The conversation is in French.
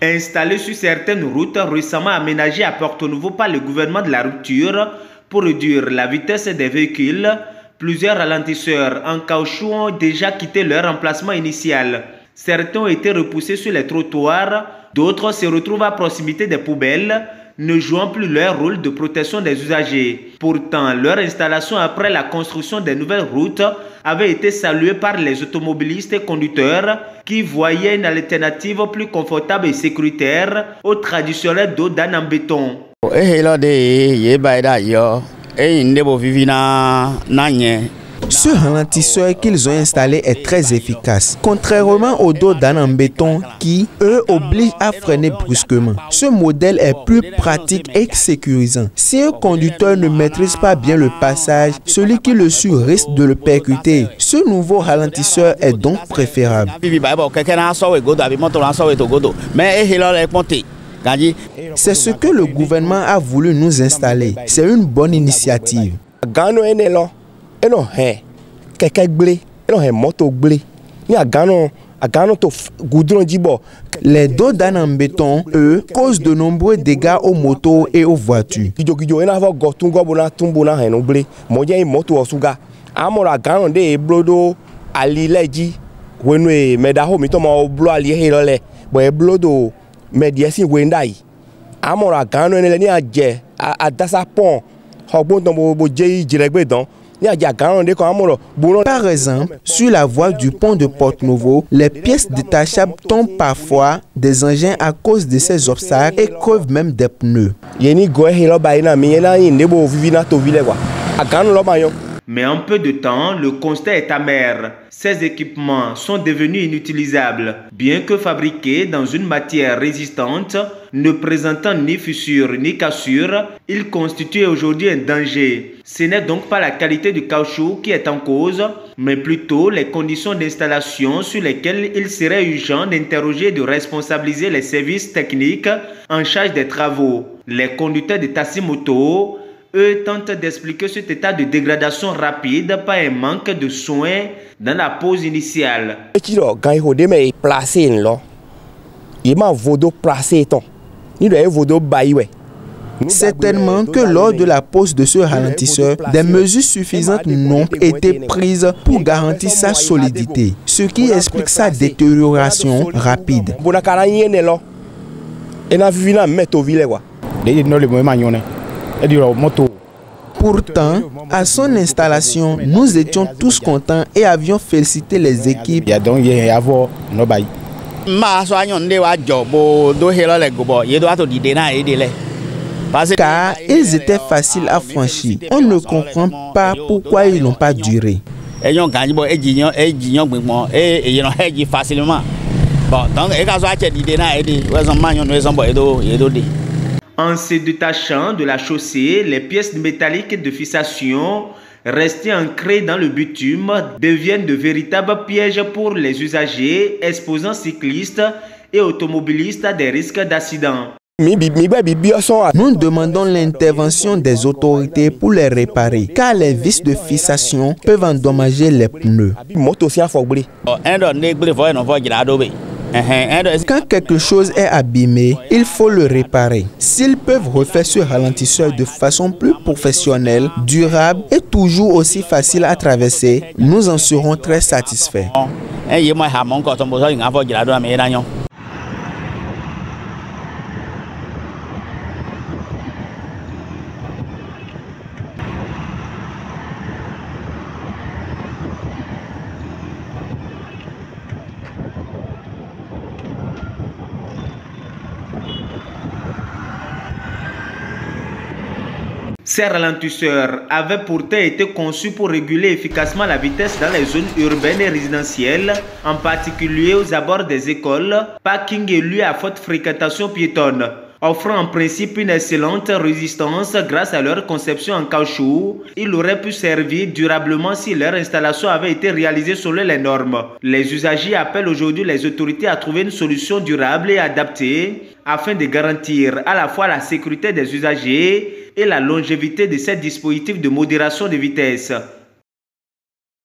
Installés sur certaines routes récemment aménagées à Porto-Novo par le gouvernement de la rupture pour réduire la vitesse des véhicules, plusieurs ralentisseurs en caoutchouc ont déjà quitté leur emplacement initial. Certains ont été repoussés sur les trottoirs, d'autres se retrouvent à proximité des poubelles, ne jouant plus leur rôle de protection des usagers. Pourtant, leur installation après la construction des nouvelles routes avait été saluée par les automobilistes et conducteurs qui voyaient une alternative plus confortable et sécuritaire au traditionnel dos d'âne en béton. Ce ralentisseur qu'ils ont installé est très efficace, contrairement aux dos d'âne en béton qui, eux, obligent à freiner brusquement. Ce modèle est plus pratique et sécurisant. Si un conducteur ne maîtrise pas bien le passage, celui qui le suit risque de le percuter. Ce nouveau ralentisseur est donc préférable. C'est ce que le gouvernement a voulu nous installer. C'est une bonne initiative. Les dos d'âne en béton, eux, causent de nombreux dégâts aux motos et aux voitures. Par exemple, sur la voie du pont de Porto-Novo, les pièces détachables tombent parfois des engins à cause de ces obstacles et crevent même des pneus. Mais en peu de temps, le constat est amer. Ces équipements sont devenus inutilisables. Bien que fabriqués dans une matière résistante, ne présentant ni fissure ni cassure, ils constituent aujourd'hui un danger. Ce n'est donc pas la qualité du caoutchouc qui est en cause, mais plutôt les conditions d'installation sur lesquelles il serait urgent d'interroger et de responsabiliser les services techniques en charge des travaux. Les conducteurs de taxi-moto, eux, tentent d'expliquer cet état de dégradation rapide par un manque de soins dans la pause initiale. Certainement que lors de la pose de ce ralentisseur, des mesures suffisantes n'ont été prises pour garantir sa solidité, ce qui explique sa détérioration rapide. Pourtant, à son installation, nous étions tous contents et avions félicité les équipes. Car ils étaient faciles à franchir. On ne comprend pas pourquoi ils n'ont pas duré. En se détachant de la chaussée, les pièces métalliques de fixation restées ancrées dans le bitume deviennent de véritables pièges pour les usagers, exposant cyclistes et automobilistes à des risques d'accident. Nous demandons l'intervention des autorités pour les réparer, car les vis de fixation peuvent endommager les pneus. Quand quelque chose est abîmé, il faut le réparer. S'ils peuvent refaire ce ralentisseur de façon plus professionnelle, durable et toujours aussi facile à traverser, nous en serons très satisfaits. Ces ralentisseurs avaient pourtant été conçus pour réguler efficacement la vitesse dans les zones urbaines et résidentielles, en particulier aux abords des écoles, parkings et lieux à forte fréquentation piétonne, offrant en principe une excellente résistance grâce à leur conception en caoutchouc. Ils auraient pu servir durablement si leur installation avait été réalisée selon les normes. Les usagers appellent aujourd'hui les autorités à trouver une solution durable et adaptée afin de garantir à la fois la sécurité des usagers et la longévité de ces dispositifs de modération de vitesse.